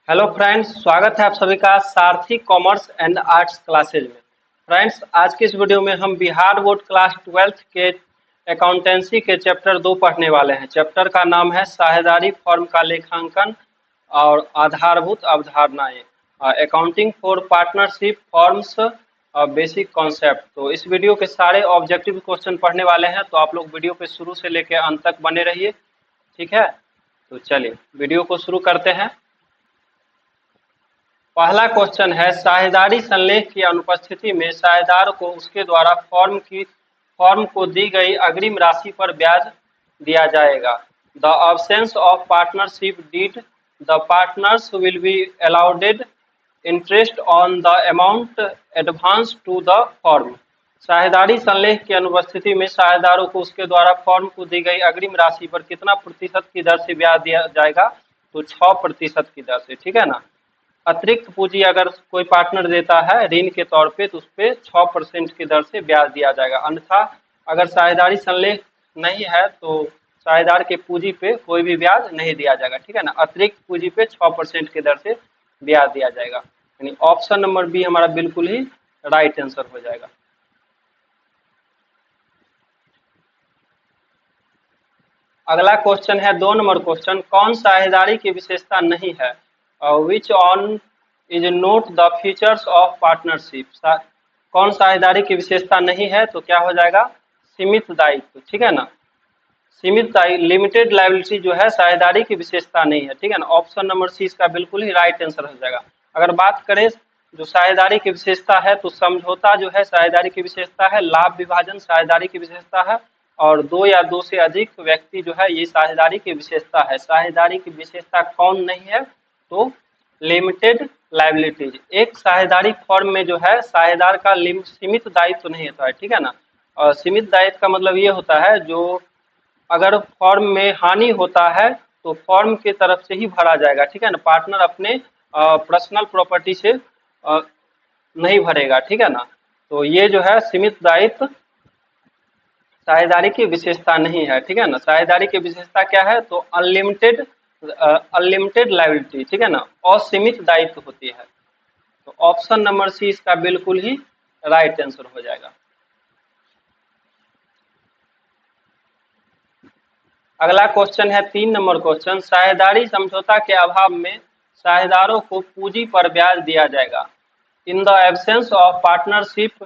Hello friends, स्वागत है आप सभी का सारथी कॉमर्स एंड आर्ट्स क्लासेज में। फ्रेंड्स, आज की इस वीडियो में हम बिहार बोर्ड क्लास 12th के अकाउंटेंसी के चैप्टर 2 पढ़ने वाले हैं। चैप्टर का नाम है साझेदारी फर्म का लेखांकन और आधारभूत अवधारणाएं, accounting for partnership forms, basic concept. तो इस वीडियो के सारे ऑब्जेक्टिव क्वेश्चन पढ़ने वाले हैं, तो आप लोग वीडियो पे शुरू से लेकर अंत तक बने रहिए। ठीक है, तो चलिए वीडियो को शुरू करते हैं। पहला क्वेश्चन है, साझेदारी संलेख की अनुपस्थिति में साझेदार को उसके द्वारा फॉर्म को दी गई अग्रिम राशि पर ब्याज दिया जाएगा। The absence of partnership deed, the partners will be allowed interest on the amount advance to the firm. साझेदारी संलेख की अनुपस्थिति में साझेदारों को उसके द्वारा फॉर्म को दी गई अग्रिम राशि पर कितना प्रतिशत की दर से ब्याज दिया जाएगा? तो 6% की दर से। ठीक है ना। अतिरिक्त पूंजी अगर कोई पार्टनर देता है ऋण के तौर पे, तो उस पर 6% की दर से ब्याज दिया जाएगा। अन्यथा अगर साझेदारी संलेख नहीं है तो साझेदार के पूंजी पे कोई भी ब्याज नहीं दिया जाएगा। ठीक है ना। अतिरिक्त पूंजी पे 6% की दर से ब्याज दिया जाएगा। यानी ऑप्शन नंबर बी हमारा बिल्कुल ही राइट आंसर हो जाएगा। अगला क्वेश्चन है 2 नंबर क्वेश्चन, कौन साझेदारी की विशेषता नहीं है? Which one is not the features of partnership. कौन साझेदारी की विशेषता नहीं है? तो क्या हो जाएगा? सीमित दायित्व। ठीक है ना। सीमित दायित्व, लिमिटेड लायबिलिटी जो है साझेदारी की विशेषता नहीं है। ठीक है ना। ऑप्शन नंबर सी इसका बिल्कुल ही राइट आंसर हो जाएगा। अगर बात करें जो साझेदारी की विशेषता है, तो समझौता जो है साझेदारी की विशेषता है, लाभ विभाजन साझेदारी की विशेषता है, और 2 या 2 से अधिक व्यक्ति जो है ये साझेदारी की विशेषता है। साझेदारी की विशेषता कौन नहीं है? तो लिमिटेड लायबिलिटीज। एक साझेदारी फॉर्म में जो है साझेदार का सीमित दायित्व नहीं होता है। ठीक है ना। और सीमित दायित्व का मतलब ये होता है, जो अगर फॉर्म में हानि होता है तो फॉर्म के तरफ से ही भरा जाएगा। ठीक है ना। पार्टनर अपने पर्सनल प्रॉपर्टी से नहीं भरेगा। ठीक है ना। तो ये जो है सीमित दायित्व साझेदारी की विशेषता नहीं है। ठीक है ना। साझेदारी की विशेषता क्या है? तो अनलिमिटेड लायबिलिटी। ठीक है ना। असीमित दायित्व होती है। तो ऑप्शन नंबर सी इसका बिल्कुल ही राइट आंसर हो जाएगा। अगला क्वेश्चन है 3 नंबर क्वेश्चन, साझेदारी समझौता के अभाव में साझेदारों को पूंजी पर ब्याज दिया जाएगा। In the absence of partnership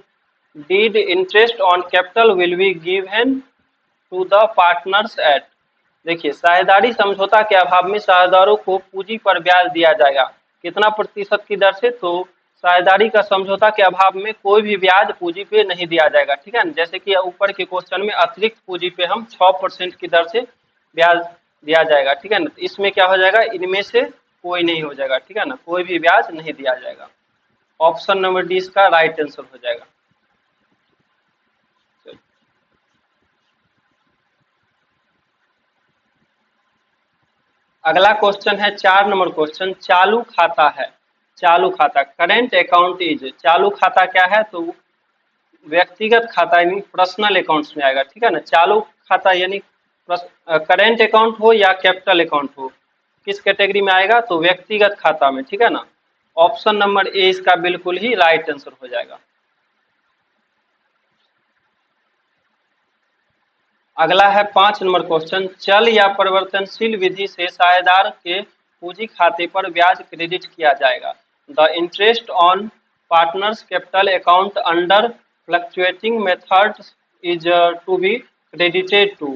deed interest on capital will be given to the partners at. देखिए, साझेदारी समझौता के अभाव में साझेदारों को पूंजी पर ब्याज दिया जाएगा। कितना प्रतिशत की दर से? तो साझेदारी का समझौता के अभाव में कोई भी ब्याज पूंजी पे नहीं दिया जाएगा। ठीक है ना। जैसे कि ऊपर के क्वेश्चन में अतिरिक्त पूंजी पे हम 6% की दर से ब्याज दिया जाएगा। ठीक है ना। तो इसमें क्या हो जाएगा? इनमें से कोई नहीं हो जाएगा। ठीक है ना। कोई भी ब्याज नहीं दिया जाएगा। ऑप्शन नंबर डी इसका राइट आंसर हो जाएगा। अगला क्वेश्चन है 4 नंबर क्वेश्चन, चालू खाता है। चालू खाता, करेंट अकाउंट इज। चालू खाता क्या है? तो व्यक्तिगत खाता यानी पर्सनल अकाउंट्स में आएगा। ठीक है ना। चालू खाता यानी करेंट अकाउंट हो या कैपिटल अकाउंट हो, किस कैटेगरी में आएगा? तो व्यक्तिगत खाता में। ठीक है ना। ऑप्शन नंबर ए इसका बिल्कुल ही राइट आंसर हो जाएगा। अगला है 5 नंबर क्वेश्चन, चल या परिवर्तनशील विधि से साझेदार के पूंजी खाते पर ब्याज क्रेडिट किया जाएगा। The interest on partners capital account under fluctuating method is to be credited to.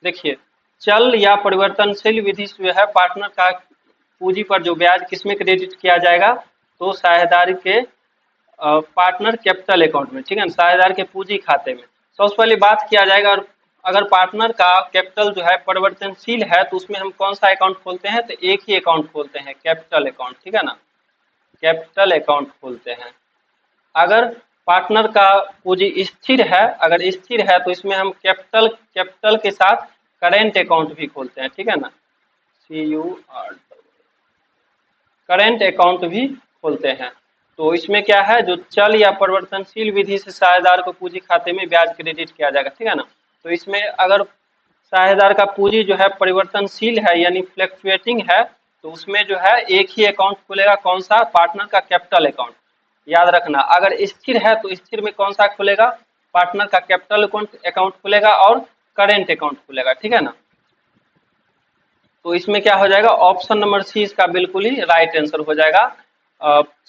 देखिए, चल या परिवर्तनशील विधि से जो है पार्टनर का पूंजी पर जो ब्याज किसमें क्रेडिट किया जाएगा? तो साझेदार के पार्टनर कैपिटल अकाउंट में। ठीक है ना। साझेदार के पूंजी खाते में सबसे पहले बात किया जाएगा। और अगर पार्टनर का कैपिटल जो है परिवर्तनशील है तो उसमें हम कौन सा अकाउंट खोलते हैं? तो एक ही अकाउंट खोलते हैं, कैपिटल अकाउंट। ठीक है ना। कैपिटल अकाउंट खोलते हैं। अगर पार्टनर का पूंजी स्थिर है, अगर स्थिर है तो इसमें हम कैपिटल के साथ करेंट अकाउंट भी खोलते हैं। ठीक है ना। CUR करेंट अकाउंट भी खोलते हैं। तो इसमें क्या है, जो चल या परिवर्तनशील विधि से साझेदार को पूंजी खाते में ब्याज क्रेडिट किया जाएगा। ठीक है ना। तो इसमें अगर साझेदार का पूंजी जो है परिवर्तनशील है यानी फ्लक्चुएटिंग है, तो उसमें जो है एक ही अकाउंट खुलेगा, कौन सा? पार्टनर का कैपिटल अकाउंट। याद रखना, अगर स्थिर है तो स्थिर में कौन सा खुलेगा? पार्टनर का कैपिटल अकाउंट खुलेगा और करेंट अकाउंट खुलेगा, ठीक है ना। तो इसमें क्या हो जाएगा? ऑप्शन नंबर सी इसका बिल्कुल ही राइट आंसर हो जाएगा।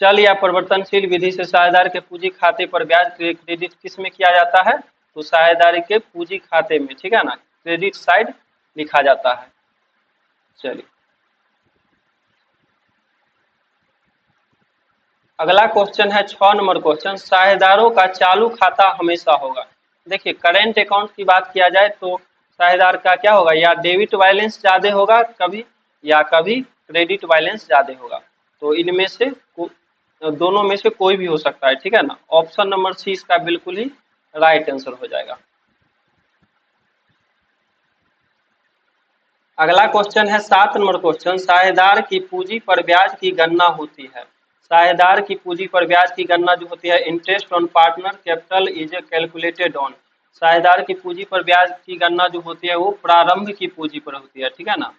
चल या परिवर्तनशील विधि से साझेदार के पूंजी खाते पर ब्याज क्रेडिट किस में किया जाता है? तो साझेदारी के पूंजी खाते में, ठीक है ना, क्रेडिट साइड लिखा जाता है। चलिए अगला क्वेश्चन है 6 नंबर क्वेश्चन, साझेदारों का चालू खाता हमेशा होगा। देखिए करेंट अकाउंट की बात किया जाए तो साझेदार का क्या होगा? या डेबिट बैलेंस ज्यादा होगा कभी, या कभी क्रेडिट बैलेंस ज्यादा होगा। तो इनमें से दोनों में से कोई भी हो सकता है, ठीक है ना। ऑप्शन नंबर सी इसका बिल्कुल ही राइट आंसर हो जाएगा। अगला क्वेश्चन है 7 नंबर क्वेश्चन, साझेदार की पूंजी पर ब्याज की गणना होती है। साझेदार की पूंजी पर ब्याज की गणना जो होती है, interest on partner capital is calculated on. साझेदार की पूंजी पर ब्याज की गणना जो होती है वो प्रारंभ की पूंजी पर होती है, ठीक है ना।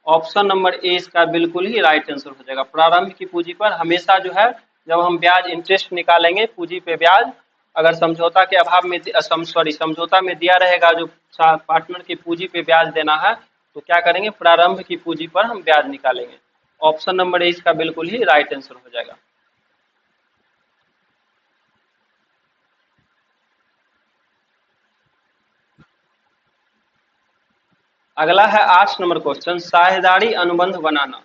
ऑप्शन नंबर ए इसका बिल्कुल ही राइट आंसर हो जाएगा। प्रारंभ की पूंजी पर हमेशा जो है जब हम ब्याज इंटरेस्ट निकालेंगे पूंजी पे ब्याज, अगर समझौता के अभाव में समझौता में दिया रहेगा जो पार्टनर की पूंजी पे ब्याज देना है, तो क्या करेंगे? प्रारंभ की पूंजी पर हम ब्याज निकालेंगे। ऑप्शन नंबर ए इसका बिल्कुल ही राइट आंसर हो जाएगा। अगला है 8 नंबर क्वेश्चन, साझेदारी अनुबंध बनाना।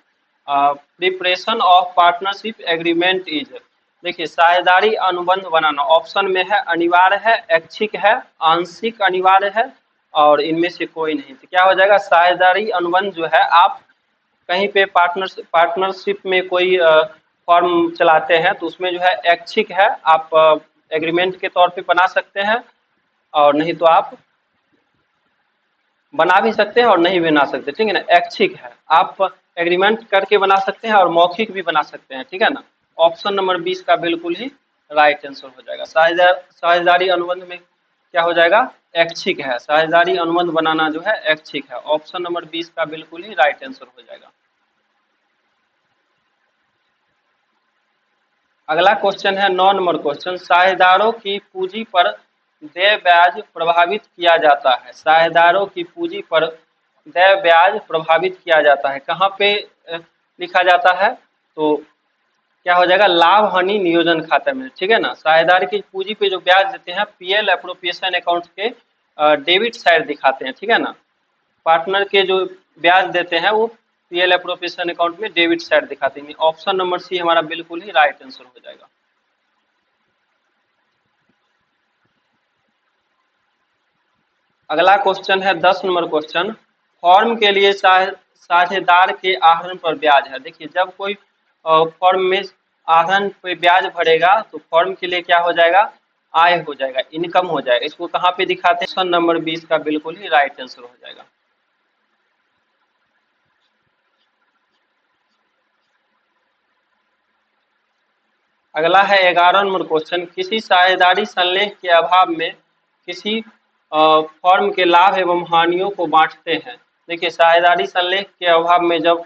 Preparation of partnership agreement is. देखिए साझेदारी अनुबंध बनाना ऑप्शन में है अनिवार्य है, ऐच्छिक है, आंशिक अनिवार्य है और इनमें से कोई नहीं। तो क्या हो जाएगा? साझेदारी अनुबंध जो है, आप कहीं पे पार्टनरशिप में कोई फॉर्म चलाते हैं तो उसमें जो है ऐच्छिक है, आप एग्रीमेंट के तौर पे बना सकते हैं, और नहीं तो आप बना भी सकते हैं और नहीं भी बना सकते, ठीक है ना। ऐच्छिक है, आप एग्रीमेंट करके बना सकते हैं और मौखिक भी बना सकते हैं, ठीक है ना। ऑप्शन नंबर 20 का बिल्कुल ही राइट आंसर हो जाएगा। साझेदारी अनुबंध में क्या हो जाएगा? ऐच्छिक है, साझेदारी अनुबंध बनाना जो है ऐच्छिक है। ऑप्शन नंबर 20 का बिल्कुल ही राइट आंसर हो जाएगा। अगला क्वेश्चन है 9 नंबर क्वेश्चन, साझेदारों की पूंजी पर देय ब्याज प्रभावित किया जाता है। साझेदारों की पूंजी पर देय ब्याज प्रभावित किया जाता है, कहाँ पे लिखा जाता है? तो क्या हो जाएगा? लाभ हानि नियोजन खाते में, ठीक है ना। साझेदार की पूंजी पे जो ब्याज देते हैं पीएल अप्रोप्रिएशन अकाउंट के डेबिट साइड दिखाते हैं, ठीक है ना। पार्टनर के जो ब्याज देते हैं वो पीएल अप्रोप्रिएशन अकाउंट में डेबिट साइड दिखाते हैं। ऑप्शन नंबर सी हमारा बिल्कुल ही राइट आंसर हो जाएगा। अगला क्वेश्चन है 10 नंबर क्वेश्चन, फॉर्म के लिए साझेदार के आहरण पर ब्याज है। देखिए जब कोई फॉर्म में आहरण पे ब्याज भरेगा तो फॉर्म के लिए क्या हो जाएगा? आय हो जाएगा, इनकम हो जाएगा। इसको कहाँ पे दिखाते हैं? ऑप्शन नंबर 20 का बिल्कुल ही राइट आंसर हो जाएगा। अगला है 11 नंबर क्वेश्चन, किसी साझेदारी संलेख के अभाव में किसी फॉर्म के लाभ एवं हानियों को बांटते हैं। देखिए साझेदारी संलेख के अभाव में जब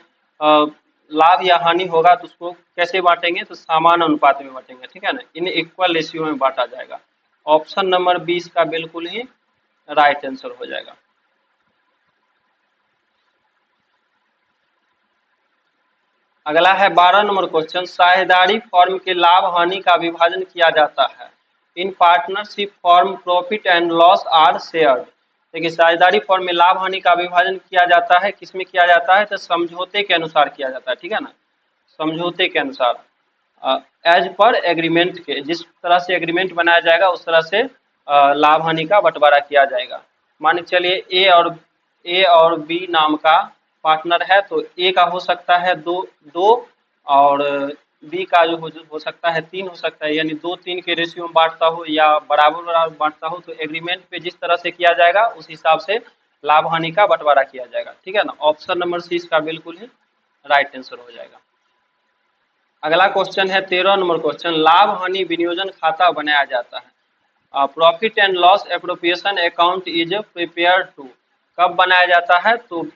लाभ या हानि होगा तो उसको कैसे बांटेंगे? तो समान अनुपात में बांटेंगे, ठीक है ना, इन इक्वल रेशियो में बांटा जाएगा। ऑप्शन नंबर 20 का बिल्कुल ही राइट आंसर हो जाएगा। अगला है 12 नंबर क्वेश्चन, साझेदारी फॉर्म के लाभ हानि का विभाजन किया जाता है। In partnership firm profit and loss are shared. देखिए साझेदारी फॉर्म में लाभ हानि का विभाजन किया जाता है, किसमें किया जाता है? तो समझौते के अनुसार किया जाता है, ठीक है ना। समझौते के अनुसार एज पर एग्रीमेंट के, जिस तरह से एग्रीमेंट बनाया जाएगा उस तरह से लाभ हानि का बंटवारा किया जाएगा। मान के चलिए ए और बी नाम का पार्टनर है, तो ए का हो सकता है दो और बी का जो हो सकता है 3 हो सकता है, यानी 2-3 के रेशियो में बांटता हो या बराबर बराबर बांटता हो। तो एग्रीमेंट पे जिस तरह से किया जाएगा उस हिसाब से लाभ हानि का बंटवारा किया जाएगा, ठीक है ना। ऑप्शन नंबर सी इसका बिल्कुल ही राइट आंसर हो जाएगा। अगला क्वेश्चन है 13 नंबर क्वेश्चन, लाभ हानि विनियोजन खाता बनाया जाता है। Profit and loss appropriation account is prepare to. कब बनाया जाता है? तो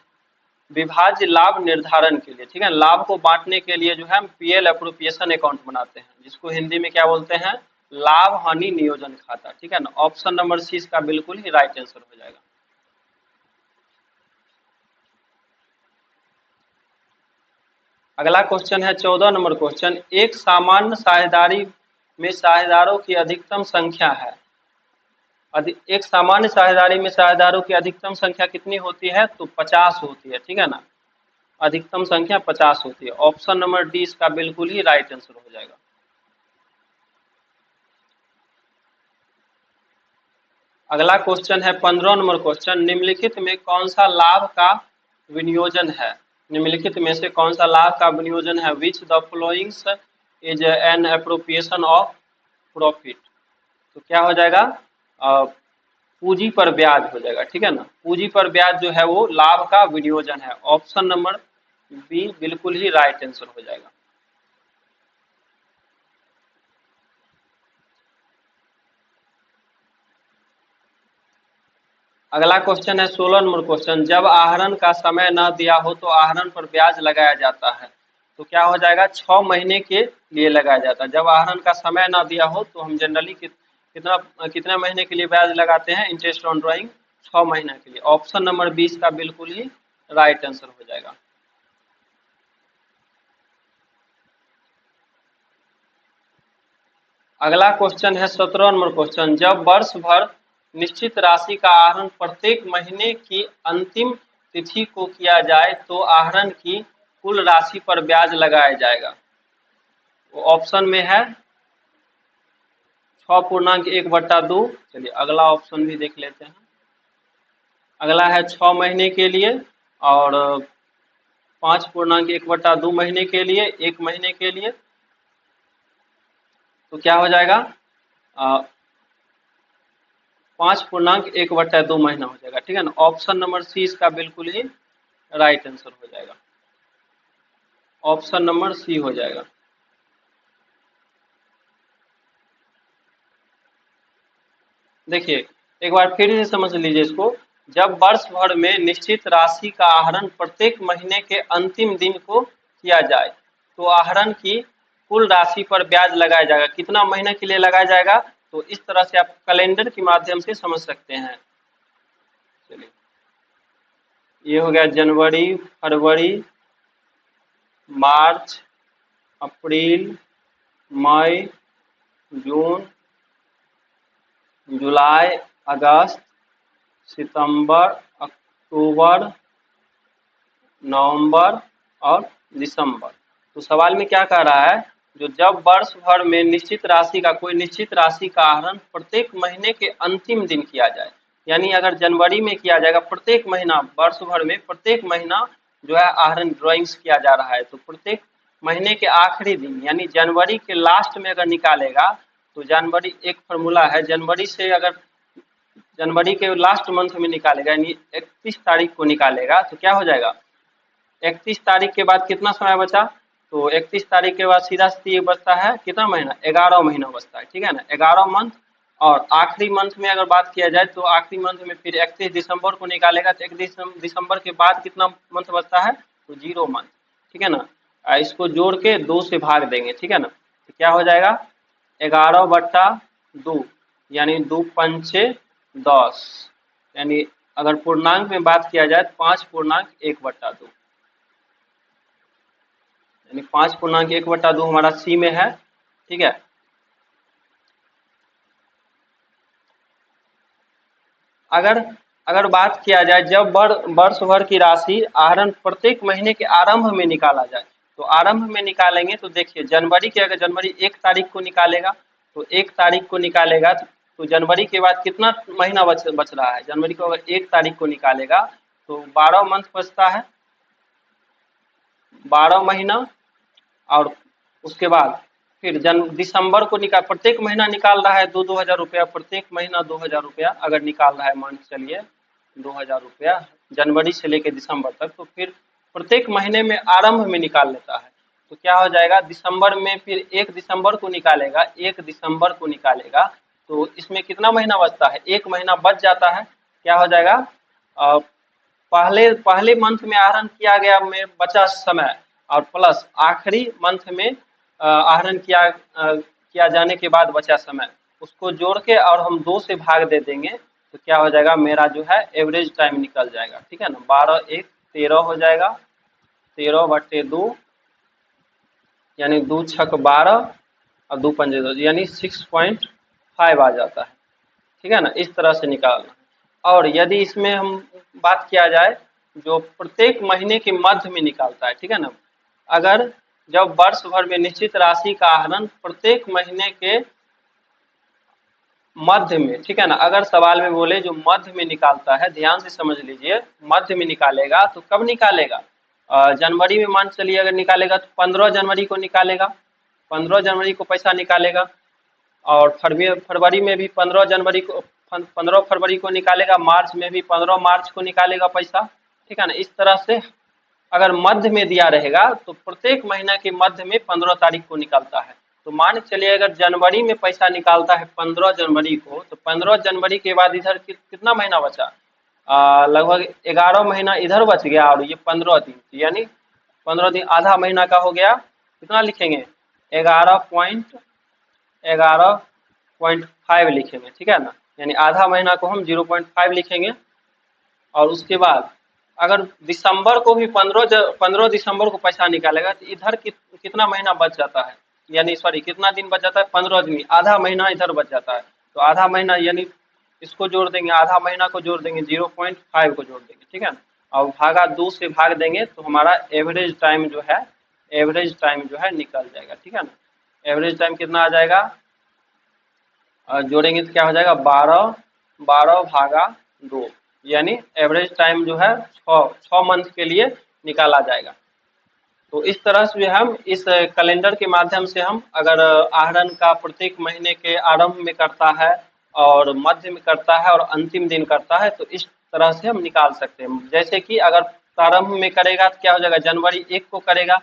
विभाज्य लाभ निर्धारण के लिए, ठीक है, लाभ को बांटने के लिए जो है हम पीएल अप्रोप्रिएशन अकाउंट बनाते हैं, जिसको हिंदी में क्या बोलते हैं, लाभ हानि नियोजन खाता, ठीक है ना। ऑप्शन नंबर सी इसका बिल्कुल ही राइट आंसर हो जाएगा। अगला क्वेश्चन है 14 नंबर क्वेश्चन, एक सामान्य साझेदारी में साझेदारों की अधिकतम संख्या है, एक सामान्य साझेदारी में साझेदारों की अधिकतम संख्या कितनी होती है, तो 50 होती है, ठीक है ना, अधिकतम संख्या 50 होती है। ऑप्शन नंबर डी इसका बिल्कुल ही राइट आंसर हो जाएगा। अगला क्वेश्चन है 15 नंबर क्वेश्चन, निम्नलिखित में कौन सा लाभ का विनियोजन है, निम्नलिखित में से कौन सा लाभ का विनियोजन है, which the followings is an appropriation of profit. तो क्या हो जाएगा, पूंजी पर ब्याज हो जाएगा, ठीक है ना, पूंजी पर ब्याज जो है वो लाभ का विनियोजन है। ऑप्शन नंबर बी बिल्कुल ही राइट आंसर हो जाएगा। अगला क्वेश्चन है 16 नंबर क्वेश्चन, जब आहरण का समय न दिया हो तो आहरण पर ब्याज लगाया जाता है, तो क्या हो जाएगा, 6 महीने के लिए लगाया जाता है। जब आहरण का समय न दिया हो तो हम जनरली कितना कितने महीने के लिए ब्याज लगाते हैं, इंटरेस्ट ऑन ड्राइंग 6 महीने के लिए। ऑप्शन नंबर 20 का बिल्कुल ही राइट आंसर हो जाएगा। अगला क्वेश्चन है 17 नंबर क्वेश्चन, जब वर्ष भर निश्चित राशि का आहरण प्रत्येक महीने की अंतिम तिथि को किया जाए तो आहरण की कुल राशि पर ब्याज लगाया जाएगा। वो ऑप्शन में है 6.1/2। चलिए अगला ऑप्शन भी देख लेते हैं। अगला है 6 महीने के लिए और 5.1/2 महीने के लिए, 1 महीने के लिए। तो क्या हो जाएगा, 5.1/2 महीना हो जाएगा, ठीक है ना। ऑप्शन नंबर सी इसका बिल्कुल ही राइट आंसर हो जाएगा। ऑप्शन नंबर सी हो जाएगा। देखिए एक बार फिर से समझ लीजिए इसको, जब वर्ष भर में निश्चित राशि का आहरण प्रत्येक महीने के अंतिम दिन को किया जाए तो आहरण की कुल राशि पर ब्याज लगाया जाएगा। कितना महीने के लिए लगाया जाएगा, तो इस तरह से आप कैलेंडर के माध्यम से समझ सकते हैं। चलिए ये हो गया जनवरी, फरवरी, मार्च, अप्रैल, मई, जून, जुलाई, अगस्त, सितंबर, अक्टूबर, नवंबर और दिसंबर। तो सवाल में क्या कह रहा है, जो जब वर्ष भर में निश्चित राशि का कोई निश्चित राशि का आहरण प्रत्येक महीने के अंतिम दिन किया जाए, यानी अगर जनवरी में किया जाएगा, प्रत्येक महीना वर्ष भर में प्रत्येक महीना जो है आहरण ड्राइंग्स किया जा रहा है, तो प्रत्येक महीने के आखिरी दिन यानी जनवरी के लास्ट में अगर निकालेगा तो जनवरी, एक फॉर्मूला है, जनवरी से अगर जनवरी के लास्ट मंथ में निकालेगा यानी 31 तारीख को निकालेगा तो क्या हो जाएगा, 31 तारीख के बाद कितना समय बचा, तो 31 तारीख के बाद सीधा सीधी बचता है कितना महीना, 11 महीना बचता है, ठीक है ना, 11 मंथ। और आखिरी मंथ में अगर बात किया जाए तो आखिरी मंथ में फिर 31 दिसंबर को निकालेगा तो 31 दिसंबर के बाद कितना मंथ बचता है, तो 0 मंथ, ठीक है ना। इसको जोड़ के 2 से भाग देंगे, ठीक है ना, तो क्या हो जाएगा 11/2 यानी 2 पंचे 10, यानी अगर पूर्णांक में बात किया जाए तो 5.1/2 यानी 5.1/2 हमारा सी में है, ठीक है। अगर बात किया जाए जब वर्ष भर की राशि आहरण प्रत्येक महीने के आरंभ में निकाला जाए, तो आरंभ में निकालेंगे तो देखिए जनवरी के, अगर जनवरी 1 तारीख को निकालेगा तो 1 तारीख को निकालेगा तो जनवरी के बाद कितना महीना बच रहा है, जनवरी को अगर 1 तारीख को निकालेगा तो 12 मंथ बचता है, 12 महीना। और उसके बाद फिर दिसंबर को निकाल, प्रत्येक महीना निकाल रहा है 2-2 हज़ार रुपया, प्रत्येक महीना 2 हज़ार रुपया अगर निकाल रहा है, मान के चलिए 2 हज़ार रुपया जनवरी से लेकर दिसंबर तक, तो फिर प्रत्येक महीने में आरंभ में निकाल लेता है, तो क्या हो जाएगा दिसंबर में फिर 1 दिसंबर को निकालेगा, 1 दिसंबर को निकालेगा तो इसमें कितना महीना बचता है, 1 महीना बच जाता है, क्या हो जाएगा पहले पहले मंथ में आहरण किया गया में बचा समय और प्लस आखिरी मंथ में आहरण किया जाने के बाद बचा समय, उसको जोड़ के और हम 2 से भाग दे देंगे तो क्या हो जाएगा, मेरा जो है एवरेज टाइम निकल जाएगा। ठीक है ना, 12 1 13 हो जाएगा, 13/2 यानी 2 छक 12 और 2 पंजे 2 यानी 6.5 आ जाता है। ठीक है ना, इस तरह से निकालना। और यदि इसमें हम बात किया जाए जो प्रत्येक महीने के मध्य में निकालता है, ठीक है ना, अगर जब वर्ष भर में निश्चित राशि का आहरण प्रत्येक महीने के मध्य में, ठीक है ना, अगर सवाल में बोले जो मध्य में निकालता है, ध्यान से समझ लीजिए, मध्य में निकालेगा तो कब निकालेगा, जनवरी में मान चलिए अगर निकालेगा तो 15 जनवरी को निकालेगा, 15 जनवरी को पैसा निकालेगा। और फरवरी में भी 15 जनवरी को 15 फरवरी को निकालेगा, मार्च में भी 15 मार्च को निकालेगा पैसा। ठीक है ना, इस तरह से अगर मध्य में दिया रहेगा तो प्रत्येक महीना के मध्य में 15 तारीख को निकलता है। तो मान चलिए अगर जनवरी में पैसा निकालता है 15 जनवरी को, तो 15 जनवरी के बाद इधर कितना महीना बचा, लगभग 11 महीना इधर बच गया और ये 15 दिन, यानी 15 दिन आधा महीना का हो गया। कितना लिखेंगे, 11.5 लिखेंगे। ठीक है ना, यानी आधा महीना को हम 0.5 लिखेंगे। और उसके बाद अगर दिसंबर को भी 15 दिसंबर को पैसा निकालेगा तो इधर कितना महीना बच जाता है, यानी सॉरी कितना दिन बच जाता है, 15 दिन, आधा महीना इधर बच जाता है। तो आधा महीना यानी इसको जोड़ देंगे, आधा महीना को जोड़ देंगे, 0.5 को जोड़ देंगे। ठीक है ना, और भागा 2 से भाग देंगे तो हमारा एवरेज टाइम जो है निकल जाएगा। ठीक है ना, एवरेज टाइम कितना आ जाएगा, जोड़ेंगे तो क्या हो जाएगा, 12 भागा 2, यानी एवरेज टाइम जो है 6 मंथ के लिए निकाला जाएगा। तो इस तरह से हम इस कैलेंडर के माध्यम से हम अगर आहरण का प्रत्येक महीने के आरंभ में करता है और मध्य में करता है और अंतिम दिन करता है, तो इस तरह से हम निकाल सकते हैं। जैसे कि अगर प्रारंभ में करेगा तो क्या हो जाएगा, जनवरी 1 को करेगा,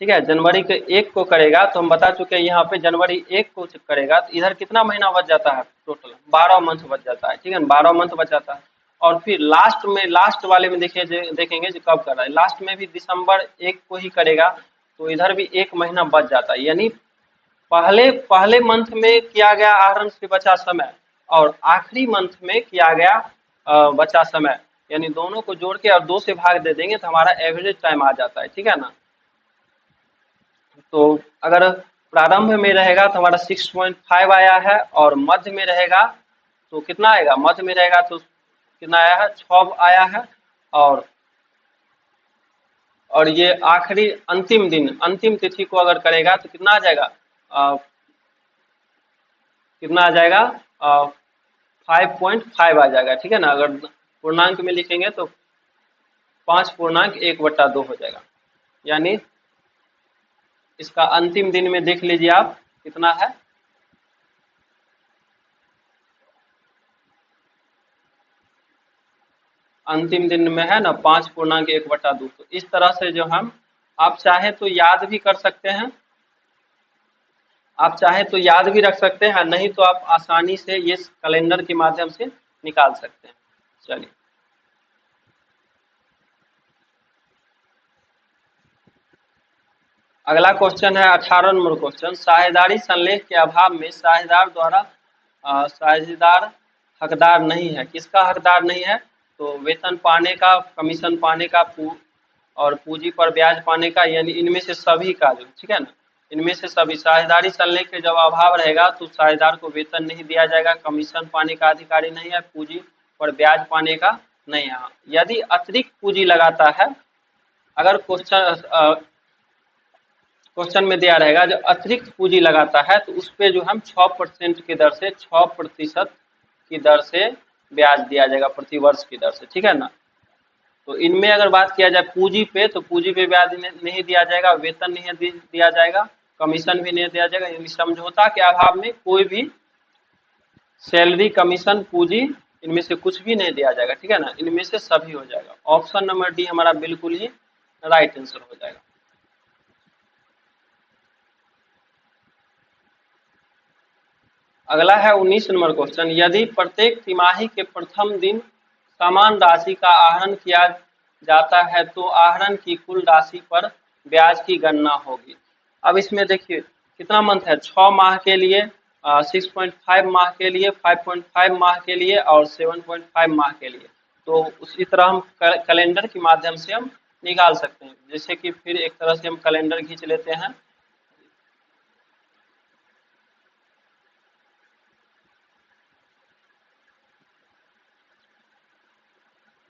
ठीक है, जनवरी के 1 को करेगा तो हम बता चुके हैं यहाँ पे जनवरी 1 को करेगा तो इधर कितना महीना बच जाता है, टोटल 12 मंथ बच जाता है। ठीक है, 12 मंथ बच जाता है। और फिर लास्ट वाले में देखेंगे जो कब कर रहा है, लास्ट में भी दिसंबर 1 को ही करेगा तो इधर भी 1 महीना बच जाता है। यानी पहले मंथ में किया गया आहरण से बचा समय और आखिरी मंथ में किया गया बचा समय, यानी दोनों को जोड़ के और 2 से भाग दे देंगे तो हमारा एवरेज टाइम आ जाता है। ठीक है ना, तो अगर प्रारंभ में रहेगा तो हमारा 6.5 आया है और मध्य में रहेगा तो कितना आएगा, मध्य में रहेगा तो कितना आया है, 6 आया है। और ये आखिरी अंतिम तिथि को अगर करेगा तो कितना आ जाएगा, कितना आ जाएगा, 5.5 आ जाएगा। ठीक है ना, अगर पूर्णांक में लिखेंगे तो 5.1/2 हो जाएगा। यानी इसका अंतिम दिन में देख लीजिए आप कितना है, अंतिम दिन में है ना 5.1/2। तो इस तरह से जो हम, आप चाहे तो याद भी कर सकते हैं, आप चाहे तो याद भी रख सकते हैं, नहीं तो आप आसानी से ये कैलेंडर के माध्यम से निकाल सकते हैं। चलिए अगला क्वेश्चन है 18 नंबर क्वेश्चन, साझेदारी संलेख के अभाव में साझेदार द्वारा साझेदार हकदार नहीं है। किसका हकदार नहीं है, तो वेतन पाने का, कमीशन पाने का और पूंजी पर ब्याज पाने का, यानी इनमें से सभी का जो, ठीक है ना, इनमें से सभी। साझेदारी संलेख के जब अभाव रहेगा तो साझेदार को वेतन नहीं दिया जाएगा, कमीशन पाने का अधिकारी नहीं है, पूंजी पर ब्याज पाने का नहीं है। यदि अतिरिक्त पूंजी लगाता है, अगर क्वेश्चन में दिया रहेगा जो अतिरिक्त पूंजी लगाता है तो उस पे जो हम 6% की दर से 6% की दर से ब्याज दिया जाएगा प्रति वर्ष की दर से। ठीक है ना, तो इनमें अगर बात किया जाए पूंजी पे तो पूंजी पे ब्याज नहीं दिया जाएगा, वेतन नहीं दिया जाएगा, कमीशन भी नहीं दिया जाएगा। यानी समझौता के अभाव में कोई भी सैलरी, कमीशन, पूंजी, इनमें से कुछ भी नहीं दिया जाएगा। ठीक है ना, इनमें से सभी हो जाएगा। ऑप्शन नंबर डी हमारा बिल्कुल ही राइट आंसर हो जाएगा। अगला है 19 नंबर क्वेश्चन, यदि प्रत्येक तिमाही के प्रथम दिन समान राशि का आहरण किया जाता है तो आहरण की कुल राशि पर ब्याज की गणना होगी। अब इसमें देखिए कितना मंथ है, 6 माह के लिए, 6.5 माह के लिए, 5.5 माह के लिए और 7.5 माह के लिए। तो उसी तरह हम कैलेंडर के माध्यम से हम निकाल सकते हैं। जैसे कि फिर एक तरह से हम कैलेंडर खींच लेते हैं।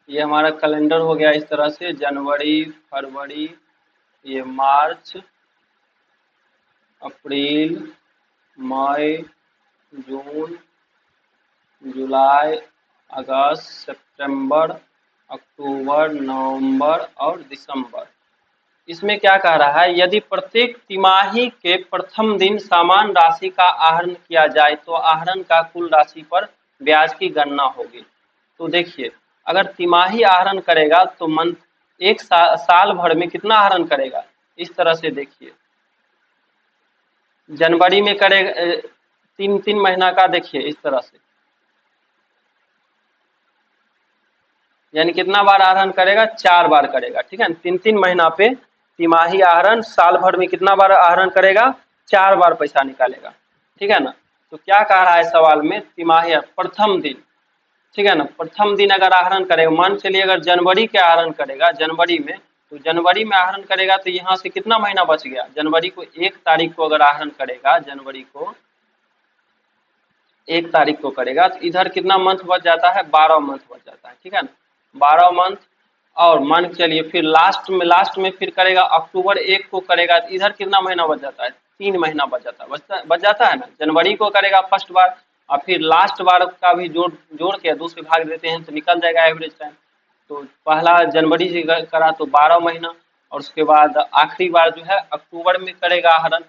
ये हमारा कैलेंडर हो गया इस तरह से, जनवरी, फरवरी, ये मार्च, अप्रैल, मई, जून, जुलाई, अगस्त, सितंबर, अक्टूबर, नवंबर और दिसंबर। इसमें क्या कह रहा है, यदि प्रत्येक तिमाही के प्रथम दिन समान राशि का आहरण किया जाए तो आहरण का कुल राशि पर ब्याज की गणना होगी। तो देखिए अगर तिमाही आहरण करेगा तो मंथ एक साल भर में कितना आहरण करेगा, इस तरह से देखिए जनवरी में करेगा 3 महीना का, देखिए इस तरह से, यानी कितना बार आहरण करेगा, 4 बार करेगा, ठीक है। 3 महीना पे तिमाही आहरण, साल भर में कितना बार आहरण करेगा, 4 बार पैसा निकालेगा, ठीक है ना। तो क्या कह रहा है सवाल में, तिमाही प्रथम दिन, ठीक है ना, प्रथम दिन अगर आहरण करेगा, मान चलिए अगर जनवरी के आहरण करेगा जनवरी में, तो जनवरी में आहरण करेगा तो यहाँ से कितना महीना बच गया, जनवरी को 1 तारीख को अगर आहरण करेगा, जनवरी को 1 तारीख को करेगा तो इधर कितना मंथ बच जाता है, 12 मंथ बच जाता है, ठीक है ना, 12 मंथ। और मान के चलिए फिर लास्ट में फिर करेगा, अक्टूबर 1 को करेगा तो इधर कितना महीना बच जाता है, 3 महीना बच जाता है ना। जनवरी को करेगा फर्स्ट बार और फिर लास्ट बार का भी जोड़ के 2 से भाग देते हैं तो निकल जाएगा एवरेज टाइम। तो पहला जनवरी से करा तो 12 महीना, और उसके बाद आखिरी बार जो है अक्टूबर में करेगा आहरण,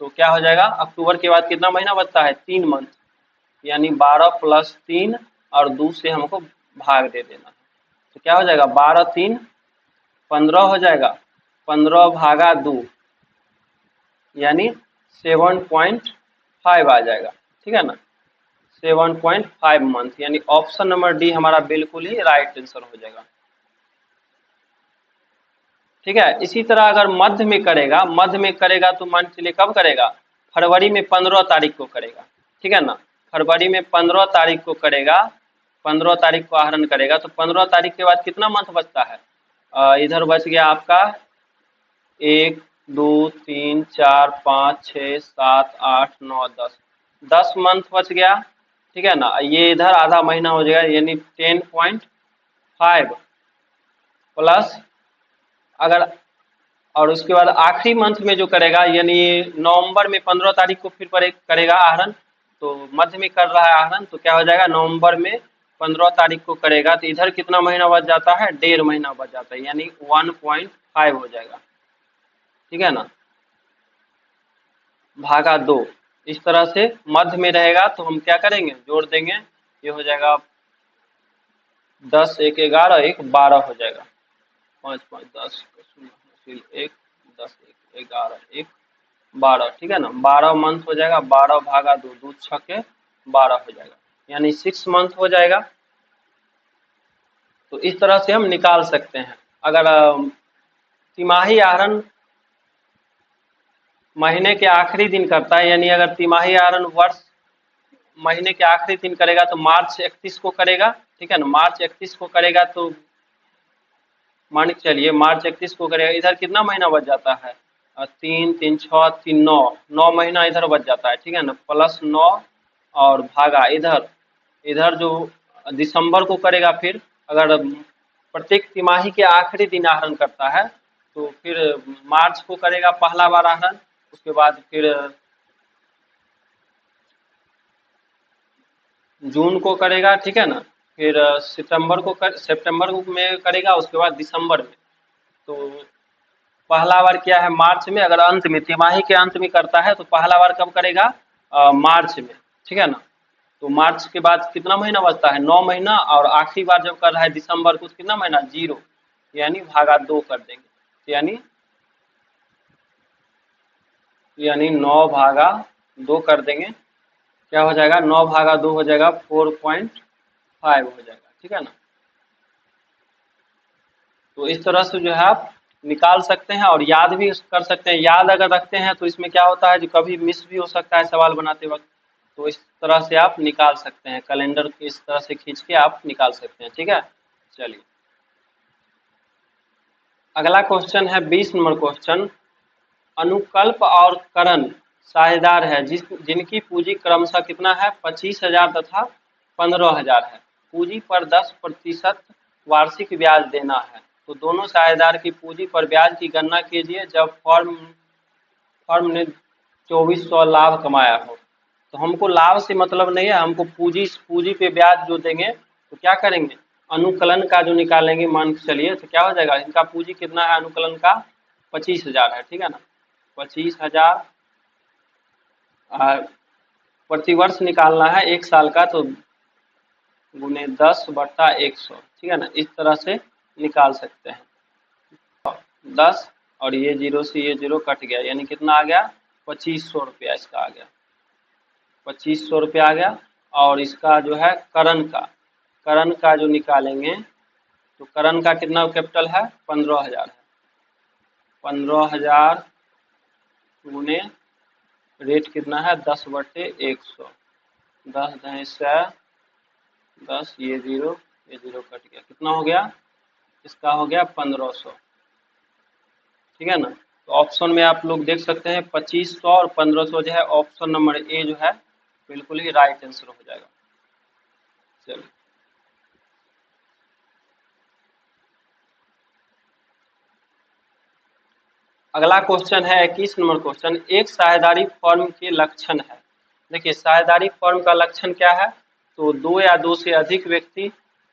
तो क्या हो जाएगा, अक्टूबर के बाद कितना महीना बचता है, 3 मंथ, यानी 12 + 3 और 2 से हमको भाग दे देना। तो क्या हो जाएगा, 12 3 15 हो जाएगा, 15 भागा 2 यानी 7.5 आ जाएगा, ठीक है ना, 7.5 मंथ, यानी ऑप्शन नंबर डी हमारा बिल्कुल ही राइट आंसर हो जाएगा, ठीक है। इसी तरह अगर मध्य में करेगा तो मान चलिए कब करेगा, फरवरी में 15 तारीख को करेगा, ठीक है ना, फरवरी में 15 तारीख को करेगा, 15 तारीख को आहरण करेगा तो 15 तारीख के बाद कितना मंथ बचता है, इधर बच गया आपका 1 2 3 4 5 6 7 8 9 10 मंथ बच गया, ठीक है ना। ये इधर आधा महीना हो जाएगा, यानी 10.5 प्लस, अगर और उसके बाद आखिरी मंथ में जो करेगा, यानी नवंबर में 15 तारीख को फिर करेगा आहरण, तो मध्य में कर रहा है आहरण, तो क्या हो जाएगा, नवंबर में 15 तारीख को करेगा तो इधर कितना महीना बच जाता है, 1.5 महीना बच जाता है, यानी 1.5 हो जाएगा, ठीक है ना, भागा 2। इस तरह से मध्य में रहेगा तो हम क्या करेंगे, जोड़ देंगे, ये हो जाएगा 10 1 11 1 12 हो जाएगा, 5 5 10 1 10 1 11 1 12, ठीक है ना, 12 मंथ हो जाएगा, 12 भागा 2 2 6 12 हो जाएगा, यानी 6 मंथ हो जाएगा। तो इस तरह से हम निकाल सकते हैं। अगर तिमाही आहरण महीने के आखिरी दिन करता है, यानी अगर तिमाही आहरण वर्ष महीने के आखिरी दिन करेगा तो मार्च 31 को करेगा, ठीक है ना, मार्च 31 को करेगा तो मान के चलिए मार्च 31 को करेगा, इधर कितना महीना बच जाता है, 3 3 6 3 9 महीना इधर बच जाता है, ठीक है ना, प्लस 9 और भागा इधर, इधर जो दिसंबर को करेगा, फिर अगर प्रत्येक तिमाही के आखिरी दिन आहरण करता है तो फिर मार्च को करेगा पहला बार आहरण, उसके बाद फिर जून को करेगा, ठीक है ना, फिर सितंबर में करेगा, उसके बाद दिसंबर में। तो पहला बार क्या है, मार्च में, अगर अंत में तिमाही के अंत में करता है तो पहला बार कब करेगा, मार्च में, ठीक है ना। तो मार्च के बाद कितना महीना बचता है, 9 महीना, और आखिरी बार जब कर रहा है दिसंबर को, कितना महीना, 0, यानी भागा 2 कर देंगे, यानी 9 भागा 2 कर देंगे, क्या हो जाएगा, 9 भागा 2 हो जाएगा 4.5 हो जाएगा, ठीक है ना। तो इस तरह से जो है आप निकाल सकते हैं और याद भी कर सकते हैं। याद अगर रखते हैं तो इसमें क्या होता है, जो कभी मिस भी हो सकता है सवाल बनाते वक्त, तो इस तरह से आप निकाल सकते हैं। कैलेंडर के इस तरह से खींच के आप निकाल सकते हैं। ठीक है, चलिए अगला क्वेश्चन है 20 नंबर क्वेश्चन। अनुकल्प और करण साझेदार है जिनकी पूंजी क्रमशः कितना है, 25,000 तथा 15,000 है। पूंजी पर 10% वार्षिक ब्याज देना है। तो दोनों साझेदार की पूंजी पर ब्याज की गणना कीजिए जब फर्म ने 2400 लाभ कमाया हो। तो हमको लाभ से मतलब नहीं है, हमको पूंजी पे ब्याज जो देंगे तो क्या करेंगे, अनुकलन का जो निकालेंगे मान के चलिए, तो क्या हो जाएगा, इनका पूंजी कितना है अनुकलन का, 25,000 है। ठीक है ना, 25,000 प्रतिवर्ष निकालना है 1 साल का, तो गुने 10/100। ठीक है ना, इस तरह से निकाल सकते हैं। 10 और ये 0 से ये 0 कट गया, यानी कितना आ गया, 2500 रुपया इसका आ गया, 2500 रुपया आ गया। और इसका जो है करण का जो निकालेंगे तो करण का कितना कैपिटल है, 15,000 है। 15,000 गुने रेट कितना है, 10/100, 10 ये 0 कट गया, कितना हो गया, इसका हो गया 1500। ठीक है ना, तो ऑप्शन में आप लोग देख सकते हैं 2500 और 1500 जो है ऑप्शन नंबर ए जो है बिल्कुल ही राइट आंसर हो जाएगा। चलिए अगला क्वेश्चन है 21 नंबर क्वेश्चन। एक साझेदारी फर्म के लक्षण है। देखिए साझेदारी फर्म का लक्षण क्या है, तो 2 या 2 से अधिक व्यक्ति,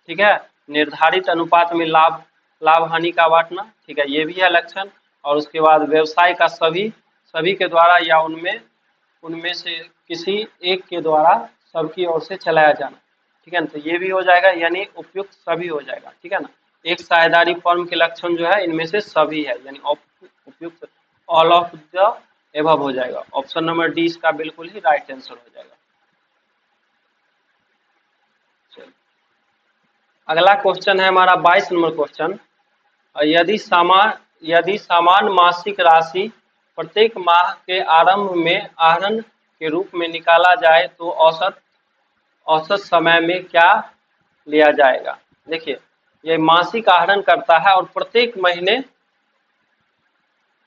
ठीक है, निर्धारित अनुपात में लाभ हानि का बांटना, ठीक है, ये भी है लक्षण। और उसके बाद व्यवसाय का सभी के द्वारा या उनमें से किसी एक के द्वारा सबकी ओर से चलाया जाना। ठीक है ना, तो ये भी हो जाएगा, यानी उपयुक्त सभी हो जाएगा। ठीक है ना, एक साझेदारी फर्म के लक्षण जो है इनमें से सभी है, यानी उपयुक्त ऑल ऑफ द एबव हो जाएगा। ऑप्शन नंबर डी इसका बिल्कुल ही राइट आंसर हो जाएगा। चलिए अगला क्वेश्चन है हमारा 22 नंबर क्वेश्चन। यदि समान मासिक राशि प्रत्येक माह के आरंभ में आहरण के रूप में निकाला जाए तो औसत समय में क्या लिया जाएगा। देखिए ये मासिक आहरण करता है और प्रत्येक महीने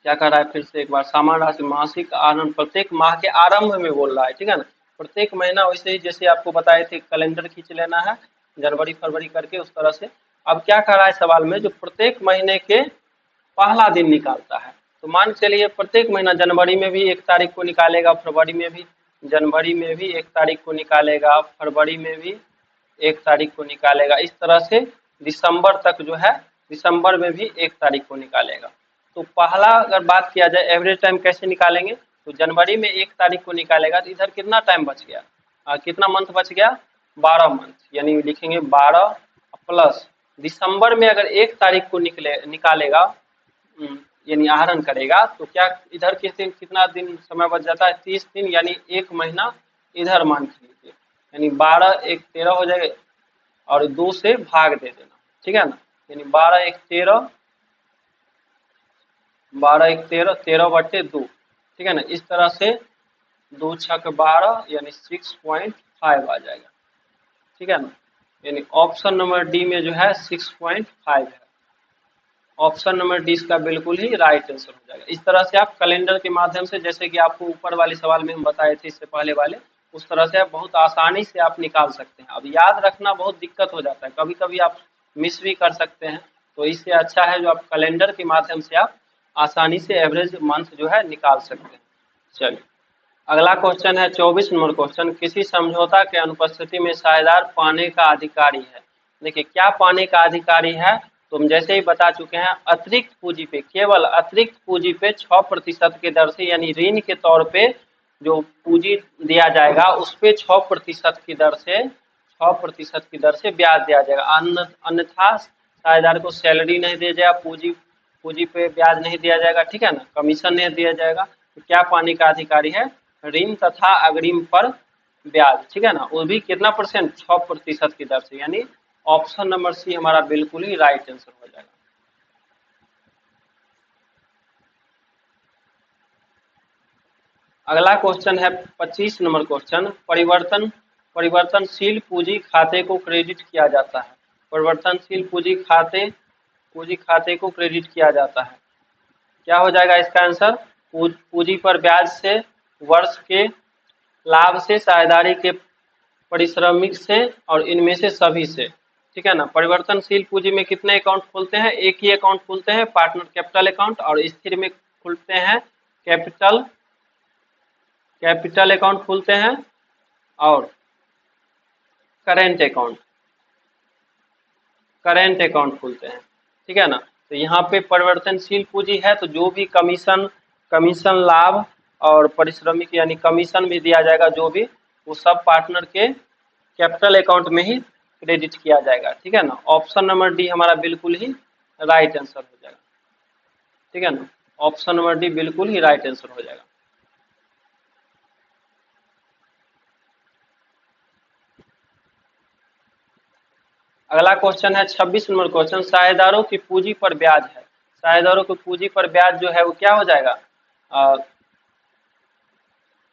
क्या कर रहा है, फिर से एक बार, समान राशि मासिक आहरण प्रत्येक माह के आरंभ में बोल रहा है। ठीक है ना, प्रत्येक महीना वैसे ही जैसे आपको बताए थे कैलेंडर खींच लेना है जनवरी फरवरी करके, उस तरह से। अब क्या कर रहा है सवाल में, जो प्रत्येक महीने के पहला दिन निकालता है। तो मान चलिए प्रत्येक महीना जनवरी में भी 1 तारीख को निकालेगा, फरवरी में भी 1 तारीख को निकालेगा, फरवरी में भी 1 तारीख को निकालेगा। इस तरह से दिसंबर तक जो है, दिसंबर में भी 1 तारीख को निकालेगा। तो पहला अगर बात किया जाए एवरेज टाइम कैसे निकालेंगे, तो जनवरी में 1 तारीख को निकालेगा तो इधर कितना टाइम बच गया, कितना मंथ बच गया, 12 मंथ, यानी लिखेंगे 12 प्लस दिसंबर में अगर 1 तारीख को निकालेगा यानी आहरण करेगा, तो क्या इधर कितना दिन समय बच जाता है, 30 दिन, यानी 1 महीना इधर मान के लीजिए, यानी 12 1 13 हो जाएगा और 2 से भाग दे देना। ठीक है ना, यानी 12 1 13, 13/2। ठीक है ना, इस तरह से 2 6 12 यानी 6.5 आ जाएगा। ठीक है ना, यानी ऑप्शन नंबर डी में जो है 6.5 है। ऑप्शन नंबर डी इसका बिल्कुल ही राइट आंसर हो जाएगा। इस तरह से आप कैलेंडर के माध्यम से, जैसे कि आपको ऊपर वाले सवाल में हम बताए थे इससे पहले वाले, उस तरह से आप बहुत आसानी से आप निकाल सकते हैं। अब याद रखना बहुत दिक्कत हो जाता है, कभी कभी आप मिस भी कर सकते हैं, तो इससे अच्छा है जो आप कैलेंडर के माध्यम से आप आसानी से एवरेज मंथ जो है निकाल सकते हैं। चलिए अगला क्वेश्चन है 24 नंबर क्वेश्चन। किसी समझौता के अनुपस्थिति में साझेदार पाने का अधिकारी है। देखिए क्या पाने का अधिकारी है, तो हम जैसे ही बता चुके हैं, अतिरिक्त पूंजी पे, केवल अतिरिक्त पूंजी पे 6% के दर से, यानी ऋण के तौर पे जो पूंजी दिया जाएगा उस पे 6% की दर से 6% की दर से ब्याज दिया जाएगा। अन्यथा साझेदार को सैलरी नहीं दिया जाएगा, पूंजी पे ब्याज नहीं दिया जाएगा। ठीक है ना, कमीशन नहीं दिया जाएगा। तो क्या पाने का अधिकारी है, ऋण तथा अग्रिम पर ब्याज। ठीक है ना, वो भी कितना परसेंट, 6% की दर से, यानी ऑप्शन नंबर सी हमारा बिल्कुल ही राइट आंसर हो जाएगा। अगला क्वेश्चन है 25 नंबर क्वेश्चन, परिवर्तनशील पूंजी खाते को क्रेडिट किया जाता है। परिवर्तनशील पूंजी खाते को क्रेडिट किया जाता है। क्या हो जाएगा इसका आंसर? पूंजी पर ब्याज से, वर्ष के लाभ से, साझेदारी के पारिश्रमिक से और इनमें से सभी से। ठीक है ना। परिवर्तनशील पूंजी में कितने अकाउंट खुलते हैं? एक ही अकाउंट खुलते हैं, पार्टनर कैपिटल अकाउंट, और स्थिर में खुलते हैं कैपिटल अकाउंट खुलते हैं और करेंट अकाउंट खुलते हैं। ठीक है ना। तो यहाँ पे परिवर्तनशील पूंजी है तो जो भी कमीशन लाभ और पारिश्रमिक यानी कमीशन भी दिया जाएगा, जो भी, वो सब पार्टनर के कैपिटल अकाउंट में ही क्रेडिट किया जाएगा। ठीक है ना। ऑप्शन नंबर डी हमारा बिल्कुल ही राइट आंसर हो जाएगा। ठीक है ना। ऑप्शन नंबर डी बिल्कुल ही राइट आंसर हो जाएगा। अगला क्वेश्चन है 26 नंबर क्वेश्चन, साझेदारों की पूंजी पर ब्याज है। साझेदारों की पूंजी पर ब्याज जो है वो क्या हो जाएगा?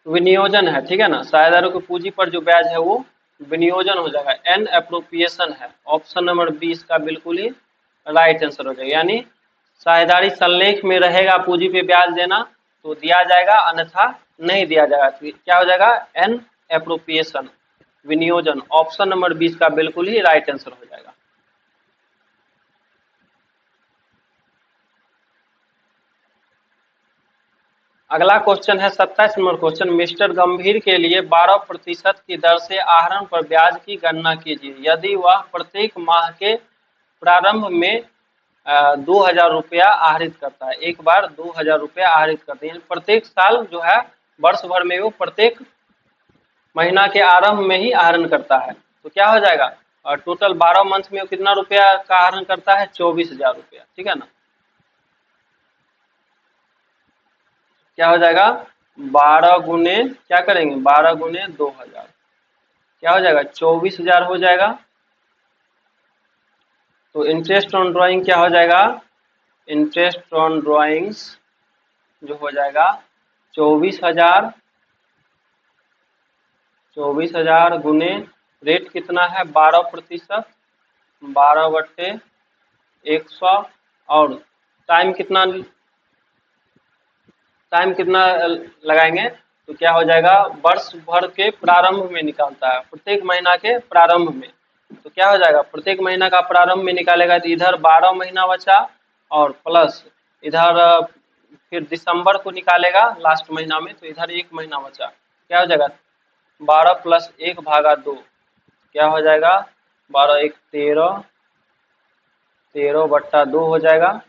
विनियोजन है। ठीक है ना। साझेदारों की पूंजी पर जो ब्याज है वो विनियोजन हो जाएगा, एन एप्रोप्रिएशन है। ऑप्शन नंबर 20 का बिल्कुल ही राइट आंसर हो जाएगा। यानी साझेदारी संलेख में रहेगा पूंजी पे ब्याज देना तो दिया जाएगा, अन्यथा नहीं दिया जाएगा। तो क्या हो जाएगा? एन एप्रोप्रिएशन, विनियोजन। ऑप्शन नंबर 20 का बिल्कुल ही राइट आंसर हो जाएगा। अगला क्वेश्चन है 27 नंबर क्वेश्चन, मिस्टर गंभीर के लिए 12% की दर से आहरण पर ब्याज की गणना कीजिए यदि वह प्रत्येक माह के प्रारंभ में 2000 रुपया आहरित करता है। एक बार 2000 रुपया आहरित करते हैं, प्रत्येक साल जो है, वर्ष भर में वो प्रत्येक महीना के आरंभ में ही आहरण करता है। तो क्या हो जाएगा? और टोटल 12 मंथ में वो कितना रुपया का आहरण करता है? 24,000 रुपया। ठीक है ना। क्या हो जाएगा? 12 गुने क्या करेंगे? 12 गुने 2000 क्या हो जाएगा? 24,000 हो जाएगा। तो इंटरेस्ट ऑन ड्राइंग क्या हो जाएगा? इंटरेस्ट ऑन ड्राइंग्स जो हो जाएगा 24,000 गुने रेट कितना है? 12%, 12/100, और टाइम कितना लगाएंगे? तो क्या हो जाएगा? वर्ष भर के प्रारंभ में निकालता है, प्रत्येक महीना के प्रारंभ में। तो क्या हो जाएगा? प्रत्येक महीना का प्रारंभ में निकालेगा तो इधर 12 महीना बचा, और प्लस इधर फिर दिसंबर को निकालेगा लास्ट महीना में, तो इधर 1 महीना बचा। क्या हो जाएगा? 12 + 1/2 क्या हो जाएगा? 12 × 1 = 13, 13/2 हो जाएगा,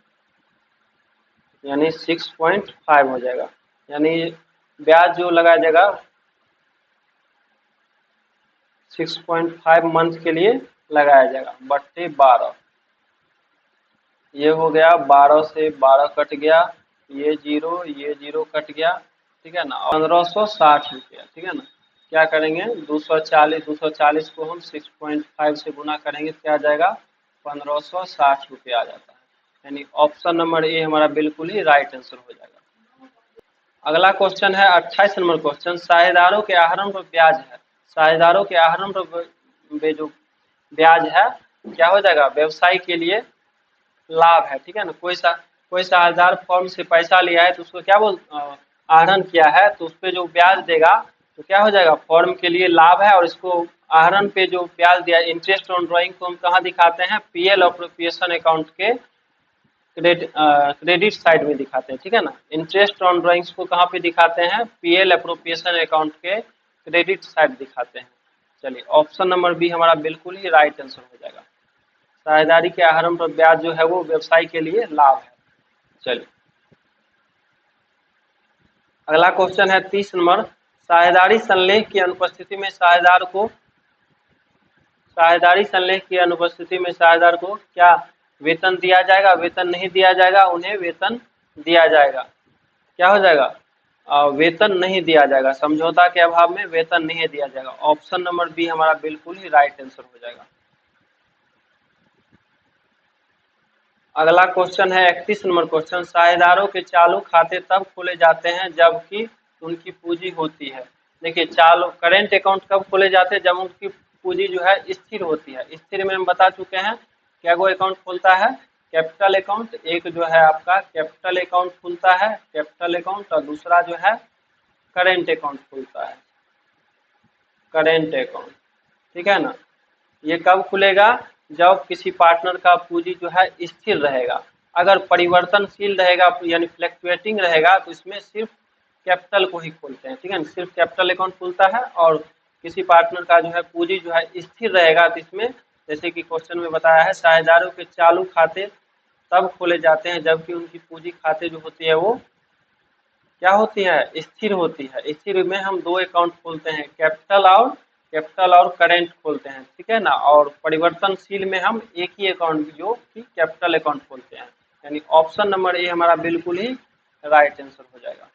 यानी 6.5 हो जाएगा। यानी ब्याज जो लगाया जाएगा 6.5 मंथ के लिए लगाया जाएगा, बट्टे 12। ये हो गया, 12 से 12 कट गया, ये जीरो कट गया। ठीक है ना। 1560 रुपया। ठीक है ना। क्या करेंगे? 240 को हम 6.5 से गुना करेंगे, क्या आ जाएगा? 1560 रुपया आ जाता है। यानी ऑप्शन नंबर ए हमारा बिल्कुल ही राइट आंसर हो जाएगा। अगला क्वेश्चन है 28 नंबर क्वेश्चन, साझेदारों के आहरण पर ब्याज है। साझेदारों के आहरण पर जो ब्याज है क्या हो जाएगा? व्यवसाय के लिए लाभ है। ठीक है ना। कोई साझेदार फर्म से पैसा लिया है तो उसको क्या आहरण किया है, तो उस पर जो ब्याज देगा तो क्या हो जाएगा? फर्म के लिए लाभ है। और इसको आहरण पे जो ब्याज दिया, इंटरेस्ट ऑन ड्राइंग, को हम कहाँ दिखाते हैं? पीएल अप्रोप्रिएशन अकाउंट के क्रेडिट साइड में दिखाते हैं। ठीक है ना। इंटरेस्ट ऑन ड्राइंग्स को कहाँ पे दिखाते हैं? पीएल अप्रोप्रिएशन अकाउंट के क्रेडिट साइड दिखाते हैं। चलिए, ऑप्शन नंबर बी हमारा बिल्कुल ही राइट आंसर हो जाएगा। साझेदारी के आहरण पर ब्याज जो है वो व्यवसाय के लिए लाभ है। चलिए, अगला क्वेश्चन है 30 नंबर, साझेदारी संलेख की अनुपस्थिति में साझेदारी साझेदार को क्या वेतन दिया जाएगा? वेतन नहीं दिया जाएगा, उन्हें वेतन दिया जाएगा। क्या हो जाएगा? वेतन नहीं दिया जाएगा, समझौता के अभाव में वेतन नहीं दिया जाएगा। ऑप्शन नंबर बी हमारा बिल्कुल ही राइट आंसर हो जाएगा। अगला क्वेश्चन है 31 नंबर क्वेश्चन, साझेदारों के चालू खाते तब खोले जाते हैं जबकि उनकी पूंजी होती है। देखिए चालू करेंट अकाउंट कब खोले जाते हैं, जब उनकी पूंजी जो है स्थिर होती है। स्थिर में हम बता चुके हैं क्या वो अकाउंट खुलता है, कैपिटल अकाउंट। एक जो है आपका कैपिटल अकाउंट खुलता है, कैपिटल अकाउंट, और दूसरा जो है करेंट अकाउंट खुलता है, करेंट अकाउंट। ठीक है ना। ये कब खुलेगा, जब किसी पार्टनर का पूंजी जो है स्थिर रहेगा। अगर परिवर्तनशील रहेगा यानी फ्लक्चुएटिंग रहेगा तो इसमें सिर्फ कैपिटल को ही खोलते हैं। ठीक है ना, सिर्फ कैपिटल अकाउंट खुलता है। और किसी पार्टनर का जो है पूंजी जो है स्थिर रहेगा तो इसमें जैसे कि क्वेश्चन में बताया है साझेदारों के चालू खाते तब खोले जाते हैं जबकि उनकी पूंजी खाते जो होती है वो क्या होती है, स्थिर होती है। स्थिर में हम दो अकाउंट खोलते हैं, कैपिटल और करेंट खोलते हैं। ठीक है ना। और परिवर्तनशील में हम एक ही अकाउंट जो कि कैपिटल अकाउंट खोलते हैं। यानी ऑप्शन नंबर ए हमारा बिल्कुल ही राइट आंसर हो जाएगा।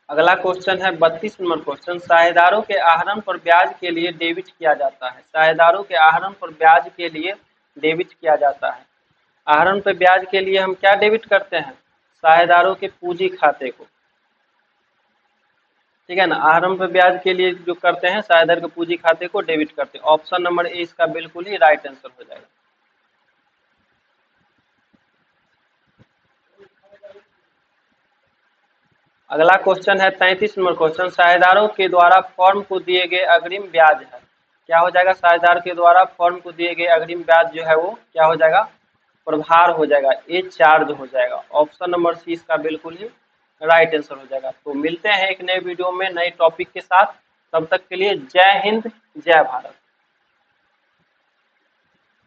अगला क्वेश्चन है 32 नंबर क्वेश्चन, साझेदारों के आहरण पर ब्याज के लिए डेबिट किया जाता है। साझेदारों के आहरण पर ब्याज के लिए डेबिट किया जाता है। आहरण पर ब्याज के लिए हम क्या डेबिट करते हैं, साझेदारों के पूंजी खाते को। ठीक है ना, आहरण पर ब्याज के लिए जो करते हैं साझेदार के पूंजी खाते को डेबिट करते हैं। ऑप्शन नंबर ए इसका बिल्कुल ही राइट आंसर हो जाएगा। अगला क्वेश्चन है 33 नंबर क्वेश्चन, साझेदारों के द्वारा फर्म को दिए गए अग्रिम ब्याज है। क्या हो जाएगा, साझेदार के द्वारा फर्म को दिए गए अग्रिम ब्याज जो है वो क्या हो जाएगा, प्रभार हो जाएगा, ये चार्ज हो जाएगा। ऑप्शन नंबर सी इसका बिल्कुल ही राइट आंसर हो जाएगा। तो मिलते हैं एक नए वीडियो में नए टॉपिक के साथ, तब तक के लिए जय हिंद जय भारत।